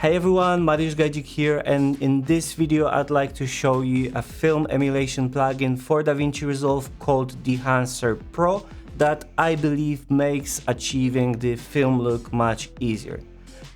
Hey everyone, mariuszgajdzik here, and in this video I'd like to show you a film emulation plugin for Davinci Resolve called Dehancer Pro that I believe makes achieving the film look much easier.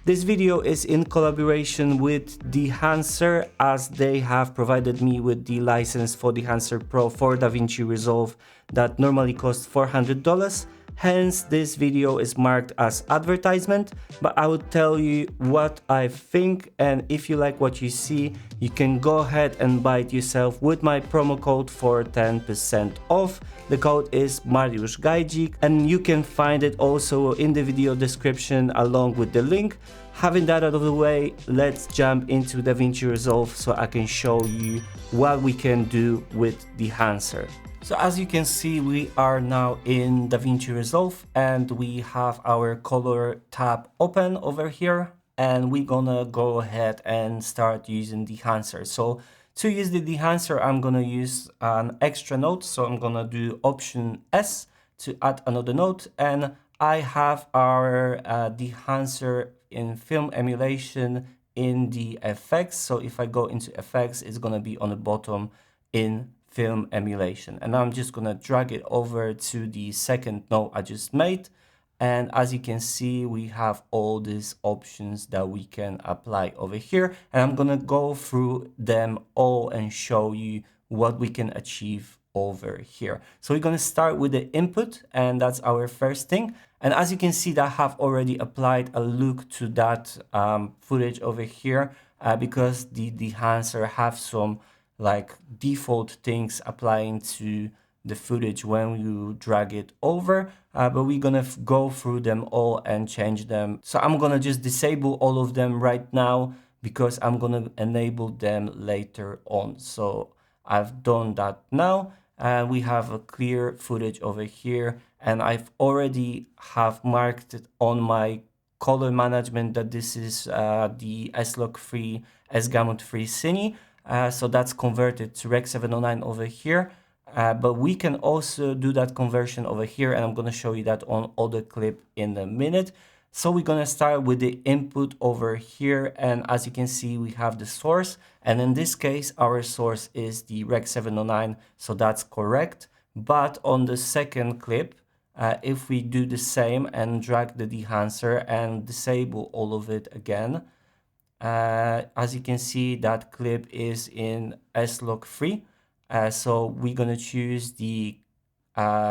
This video is in collaboration with Dehancer, as they have provided me with the license for Dehancer Pro for Davinci Resolve that normally costs $400. Hence, this video is marked as advertisement, but I will tell you what I think, and if you like what you see, you can go ahead and buy it yourself with my promo code for 10% off. The code is mariuszgajdzik, and you can find it also in the video description along with the link. Having that out of the way, let's jump into Davinci Resolve so I can show you what we can do with Dehancer. So as you can see, we are now in Davinci Resolve and we have our color tab open over here, and we're gonna go ahead and start using Dehancer. So to use the Dehancer, I'm gonna use an extra node. So I'm gonna do Option S to add another node, and I have our Dehancer in film emulation in the effects. So if I go into effects, it's gonna be on the bottom in film emulation, and I'm just gonna drag it over to the second node I just made. And as you can see, we have all these options that we can apply over here, and I'm gonna go through them all and show you what we can achieve over here. So we're gonna start with the input, and that's our first thing. And as you can see, that I have already applied a look to that footage over here because the Dehancer have some like default things applying to the footage when you drag it over, but we're gonna go through them all and change them. So I'm gonna just disable all of them right now because I'm gonna enable them later on. So I've done that now, and we have a clear footage over here, and I've already have marked it on my color management that this is the S-Log3 S-Gamut-free Cine. So that's converted to Rec 709 over here, but we can also do that conversion over here, and I'm going to show you that on other clip in a minute. So we're going to start with the input over here, and as you can see, we have the source, and in this case our source is the Rec 709, so that's correct. But on the second clip, if we do the same and drag the Dehancer and disable all of it again, as you can see, that clip is in S-Log3. So we're gonna choose the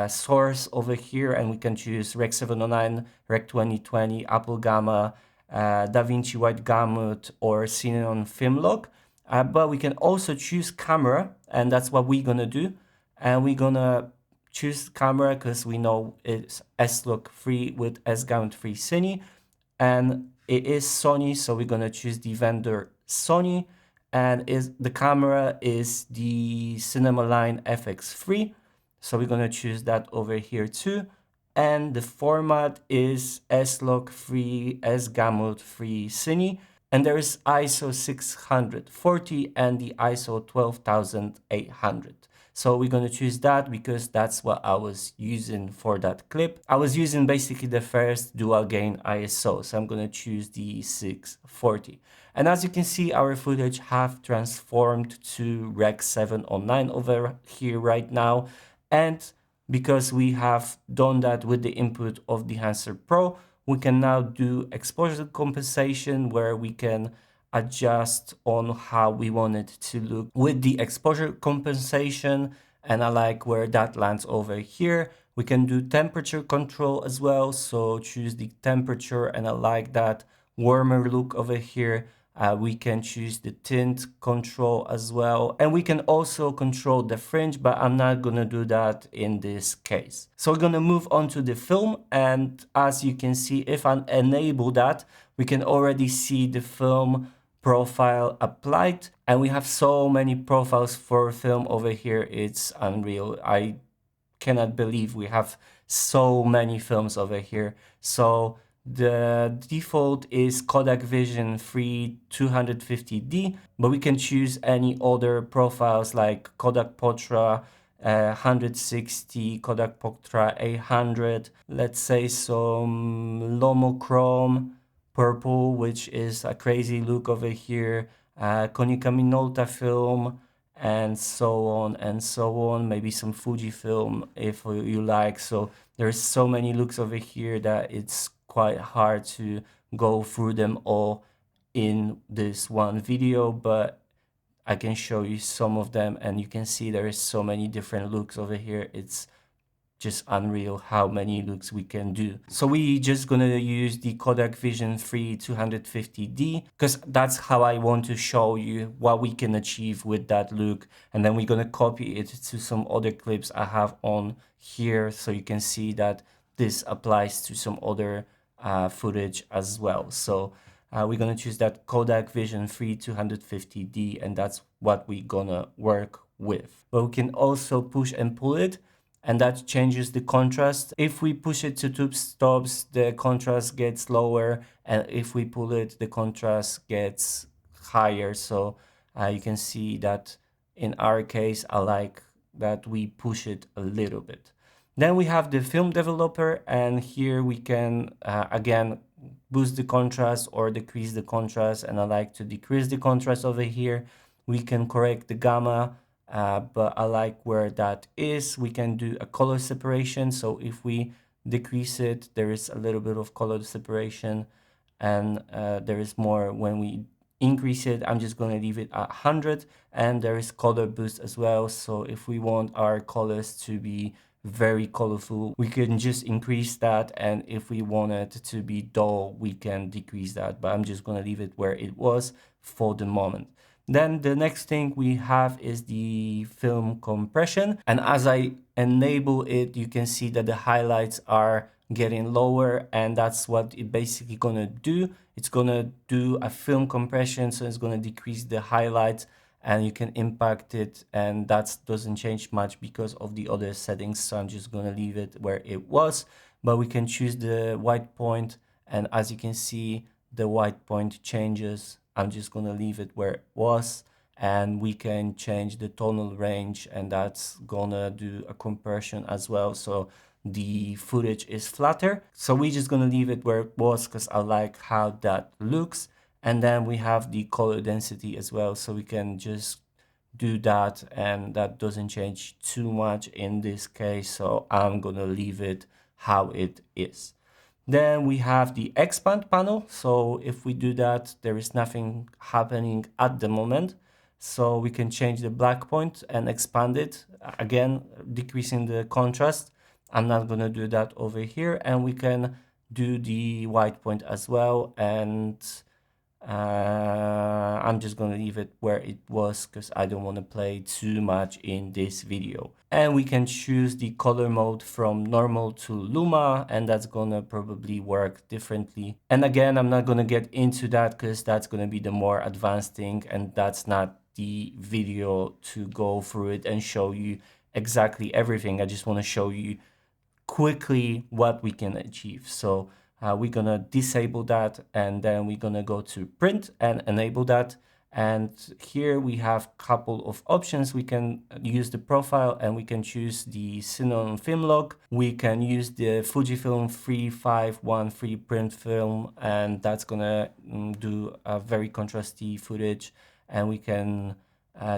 source over here, and we can choose Rec 709, Rec 2020, Apple Gamma, Davinci White Gamut, or Cine on Film Log. But we can also choose camera, and that's what we're gonna do. And we're gonna choose camera because we know it's S-Log3 with S-Gamut-free Cine, and it is Sony, so we're gonna choose the vendor Sony, and the camera is the Cinema Line FX3, so we're gonna choose that over here too. And the format is S-Log3 S-Gamut-free Cine, and there is ISO 640 and the ISO 12800. So we're going to choose that because that's what I was using for that clip. I was using basically the first dual gain ISO, so I'm going to choose the 640. And as you can see, our footage have transformed to Rec 709 over here right now. And because we have done that with the input of Dehancer Pro, we can now do exposure compensation, where we can adjust on how we want it to look with the exposure compensation, and I like where that lands over here. We can do temperature control as well, so choose the temperature, and I like that warmer look over here. We can choose the tint control as well, and we can also control the fringe, but I'm not gonna do that in this case. So we're gonna move on to the film, and as you can see, if I enable that, we can already see the film profile applied, and we have so many profiles for film over here. It's unreal. I cannot believe we have so many films over here. So the default is Kodak Vision 3 250D, but we can choose any other profiles like Kodak Portra 160, Kodak Portra 800, let's say some Lomochrome, purple, which is a crazy look over here, Konica Minolta film, and so on and so on. Maybe some Fujifilm if you like. So there's so many looks over here that it's quite hard to go through them all in this one video, but I can show you some of them, and you can see there is so many different looks over here. It's just unreal how many looks we can do. So we just gonna use the Kodak Vision 3 250D because that's how I want to show you what we can achieve with that look, and then we're gonna copy it to some other clips I have on here so you can see that this applies to some other footage as well. So we're gonna choose that Kodak Vision 3 250D, and that's what we're gonna work with. But we can also push and pull it, and that changes the contrast. If we push it to two stops, the contrast gets lower, and if we pull it, the contrast gets higher. So you can see that in our case, I like that we push it a little bit. Then we have the film developer, and here we can again boost the contrast or decrease the contrast, and I like to decrease the contrast over here. We can correct the gamma, but I like where that is. We can do a color separation. So if we decrease it, there is a little bit of color separation, and there is more when we increase it. I'm just going to leave it at 100, and there is color boost as well. So if we want our colors to be very colorful, we can just increase that, and if we want it to be dull, we can decrease that, but I'm just going to leave it where it was for the moment. Then the next thing we have is the film compression, and as I enable it, you can see that the highlights are getting lower, and that's what it basically gonna do. It's gonna do a film compression, so it's gonna decrease the highlights, and you can impact it, and that doesn't change much because of the other settings, so I'm just gonna leave it where it was. But we can choose the white point, and as you can see, the white point changes. I'm just gonna leave it where it was, and we can change the tonal range, and that's gonna do a compression as well, so the footage is flatter. So we're just gonna leave it where it was because I like how that looks. And then we have the color density as well, so we can just do that, and that doesn't change too much in this case, so I'm gonna leave it how it is. Then we have the expand panel. So if we do that, there is nothing happening at the moment. So we can change the black point and expand it, again, decreasing the contrast. I'm not gonna do that over here. And we can do the white point as well. And I'm just gonna leave it where it was because I don't want to play too much in this video. And we can choose the color mode from normal to luma, and that's gonna probably work differently. And again, I'm not gonna get into that because that's gonna be the more advanced thing, and that's not the video to go through it and show you exactly everything. I just want to show you quickly what we can achieve. So we're gonna disable that, and then we're gonna go to print and enable that. And here we have a couple of options. We can use the profile, and we can choose the Synon film log. We can use the Fujifilm 3513 print film, and that's gonna do a very contrasty footage. And we can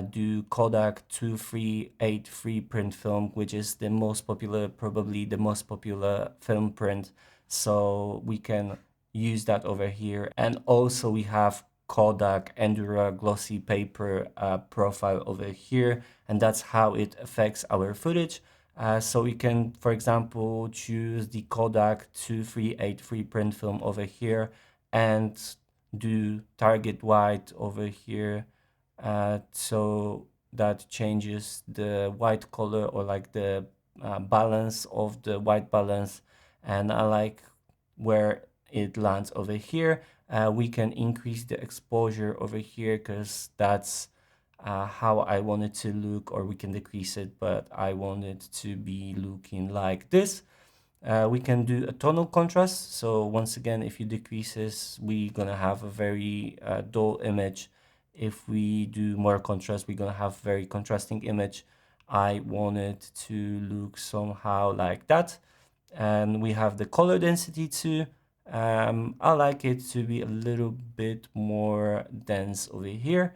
do Kodak 2383 print film, which is the most popular, probably the most popular film print. So we can use that over here. And also we have Kodak Endura glossy paper profile over here, and that's how it affects our footage. So we can, for example, choose the Kodak 2383 print film over here and do target white over here. So that changes the white color, or like the balance of the white balance, and I like where it lands over here. We can increase the exposure over here because that's how I want it to look, or we can decrease it, but I want it to be looking like this. We can do a tonal contrast. So once again, if you decrease this, we're gonna have a very dull image. If we do more contrast, we're gonna have very contrasting image. I want it to look somehow like that. And we have the color density too. I like it to be a little bit more dense over here.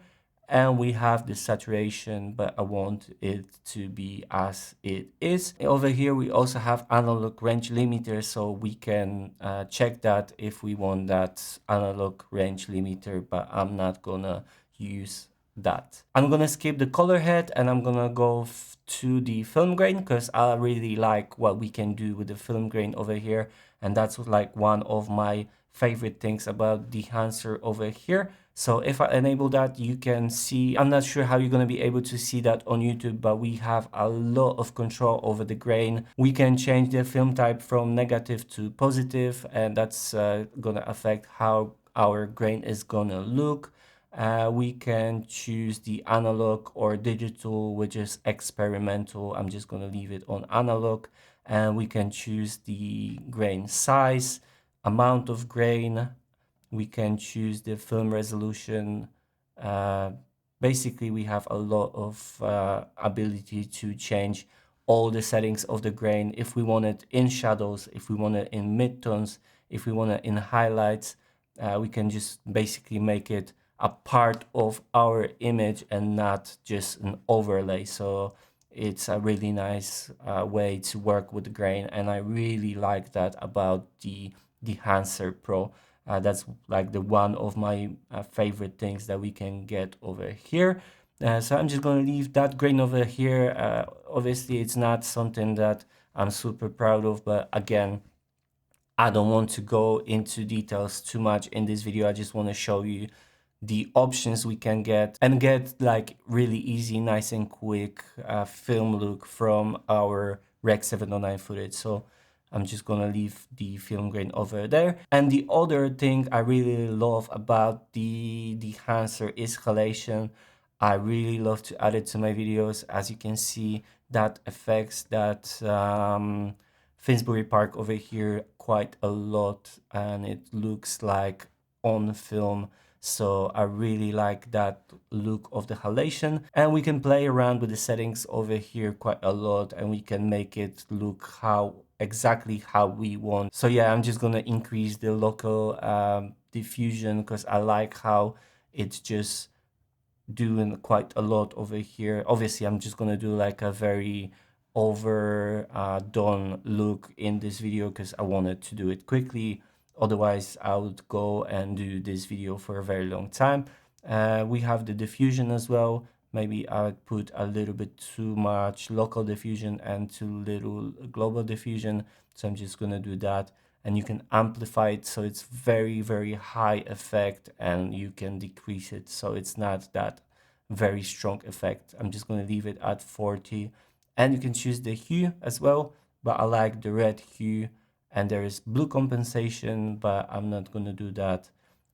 And we have the saturation, but I want it to be as it is. Over here, we also have analog range limiter, so we can check that if we want that analog range limiter, but I'm not gonna use that. I'm gonna skip the color head and I'm gonna go to the film grain because I really like what we can do with the film grain over here. And that's like one of my favorite things about Dehancer over here. So if I enable that, you can see, I'm not sure how you're going to be able to see that on YouTube, but we have a lot of control over the grain. We can change the film type from negative to positive, and that's going to affect how our grain is going to look. We can choose the analog or digital, which is experimental. I'm just going to leave it on analog. And we can choose the grain size, amount of grain. We can choose the film resolution. Basically, we have a lot of ability to change all the settings of the grain. If we want it in shadows, if we want it in midtones, if we want it in highlights, we can just basically make it a part of our image and not just an overlay. So it's a really nice way to work with the grain, and I really like that about the Dehancer Pro. That's like the one of my favorite things that we can get over here. So I'm just going to leave that grain over here. Obviously, it's not something that I'm super proud of, but again, I don't want to go into details too much in this video. I just want to show you the options we can get and get like really easy, nice and quick film look from our Rec 709 footage. So I'm just gonna leave the film grain over there. And the other thing I really love about the Dehancer is Collation. I really love to add it to my videos. As you can see, that affects that Finsbury Park over here quite a lot, and it looks like on film. So I really like that look of the halation, and we can play around with the settings over here quite a lot, and we can make it look exactly how we want. So yeah, I'm just gonna increase the local diffusion because I like how it's just doing quite a lot over here. Obviously, I'm just gonna do like a very overdone look in this video because I wanted to do it quickly. Otherwise, I would go and do this video for a very long time. We have the diffusion as well. Maybe I would put a little bit too much local diffusion and too little global diffusion. So I'm just gonna do that. And you can amplify it so it's very, very high effect, and you can decrease it so it's not that very strong effect. I'm just going to leave it at 40, and you can choose the hue as well, but I like the red hue. And there is blue compensation, but I'm not going to do that.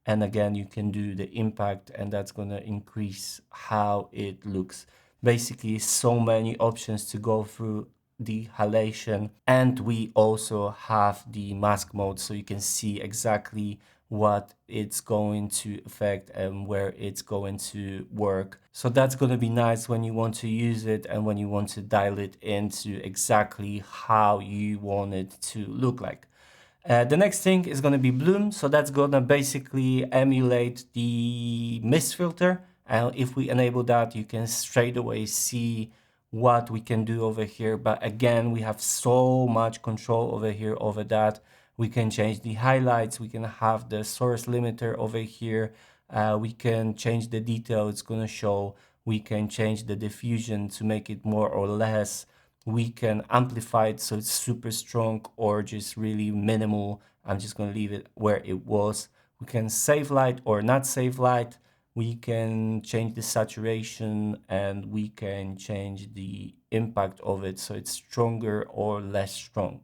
And again, you can do the impact, and that's going to increase how it looks. Basically, so many options to go through the halation. And we also have the mask mode, so you can see exactly what it's going to affect and where it's going to work. So that's going to be nice when you want to use it and when you want to dial it into exactly how you want it to look like. The next thing is going to be bloom. So that's going to basically emulate the mist filter. And if we enable that, you can straight away see what we can do over here. But again, we have so much control over here over that. We can change the highlights. We can have the source limiter over here. We can change the detail it's going to show. We can change the diffusion to make it more or less. We can amplify it so it's super strong or just really minimal. I'm just going to leave it where it was. We can save light or not save light. We can change the saturation, and we can change the impact of it so it's stronger or less strong.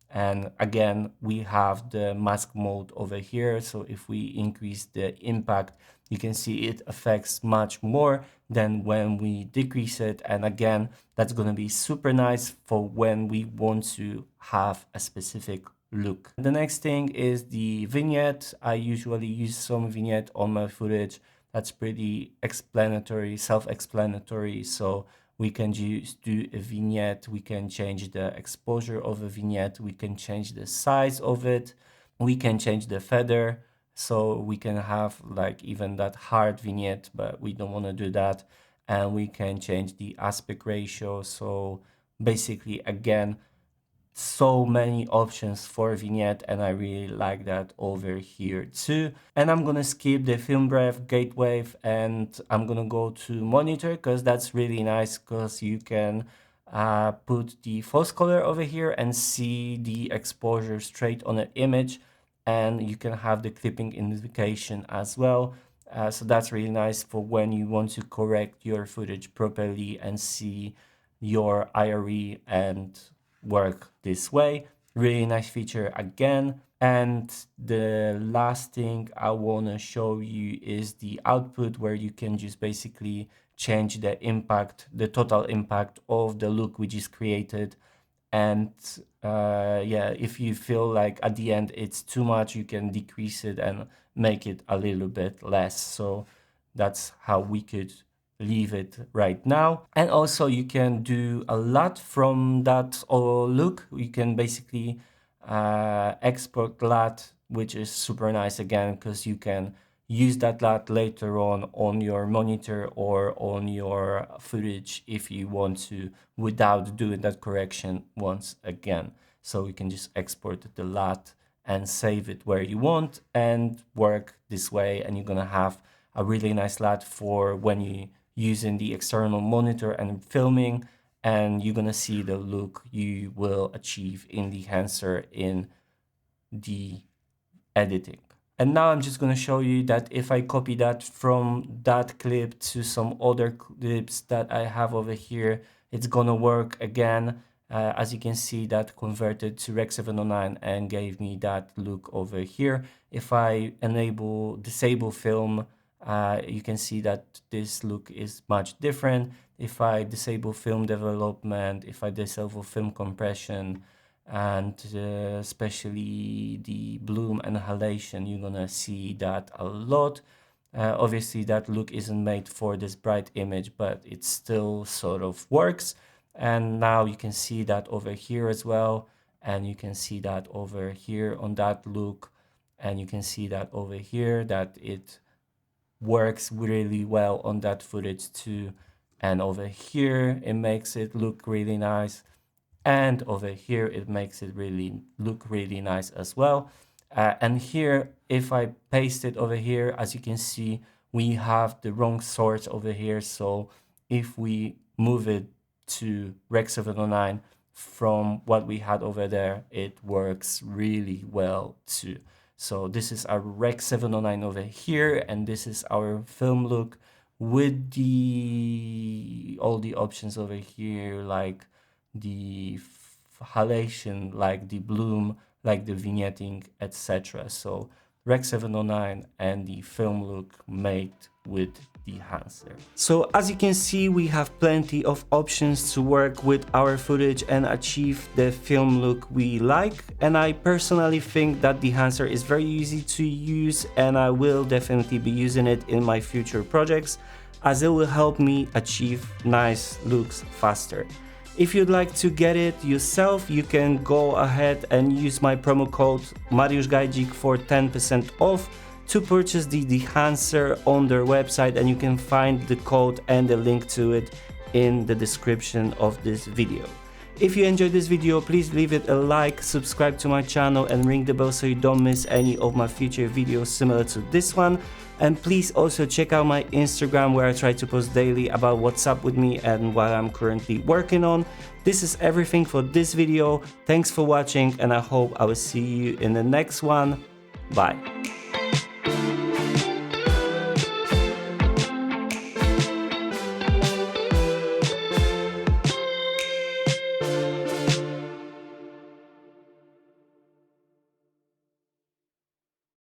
And again, we have the mask mode over here. So if we increase the impact, you can see it affects much more than when we decrease it. And again, that's going to be super nice for when we want to have a specific look. The next thing is the vignette. I usually use some vignette on my footage. That's pretty explanatory, self-explanatory. So we can just do a vignette. We can change the exposure of a vignette. We can change the size of it. We can change the feather, so we can have like even that hard vignette, but we don't want to do that. And we can change the aspect ratio. So basically, again, so many options for vignette, and I really like that over here too. And I'm gonna skip the film breath, gate wave, and I'm gonna go to monitor, because that's really nice, because you can put the false color over here and see the exposure straight on an image, and you can have the clipping indication as well. So that's really nice for when you want to correct your footage properly and see your IRE and work this way. Really nice feature again. And the last thing I want to show you is the output, where you can just basically change the impact, the total impact of the look which is created. And yeah, if you feel like at the end it's too much, you can decrease it and make it a little bit less. So that's how we could leave it right now. And also you can do a lot from that look. You can basically export LUT, which is super nice again, because you can use that LUT later on your monitor or on your footage if you want to, without doing that correction once again. So you can just export the LUT and save it where you want and work this way, and you're gonna have a really nice LUT for when you using the external monitor and filming, and you're gonna see the look you will achieve in Dehancer in the editing. And now I'm just gonna show you that if I copy that from that clip to some other clips that I have over here, it's gonna work again. As you can see, that converted to Rec 709 and gave me that look over here. If I disable film, you can see that this look is much different. If I disable film development, if I disable film compression, and especially the bloom and halation, you're gonna see that a lot. Obviously that look isn't made for this bright image, but it still sort of works. And now you can see that over here as well, and you can see that over here on that look, and you can see that over here that it works really well on that footage too. And over here it makes it look really nice, and over here it makes it look really nice as well. And here, if I paste it over here, as you can see, we have the wrong source over here. So if we move it to Rec 709 from what we had over there, it works really well too. So this is our Rec 709 over here, and this is our film look with all the options over here, like the halation, like the bloom, like the vignetting, etc. So Rec 709 and the film look made with Dehancer. So as you can see, we have plenty of options to work with our footage and achieve the film look we like. And I personally think that Dehancer is very easy to use, and I will definitely be using it in my future projects, as it will help me achieve nice looks faster. If you'd like to get it yourself, you can go ahead and use my promo code mariuszgajdzik for 10% off to purchase the Dehancer on their website, and you can find the code and the link to it in the description of this video. If you enjoyed this video, please leave it a like, subscribe to my channel and ring the bell so you don't miss any of my future videos similar to this one. And please also check out my Instagram, where I try to post daily about what's up with me and what I'm currently working on. This is everything for this video. Thanks for watching, and I hope I will see you in the next one. Bye.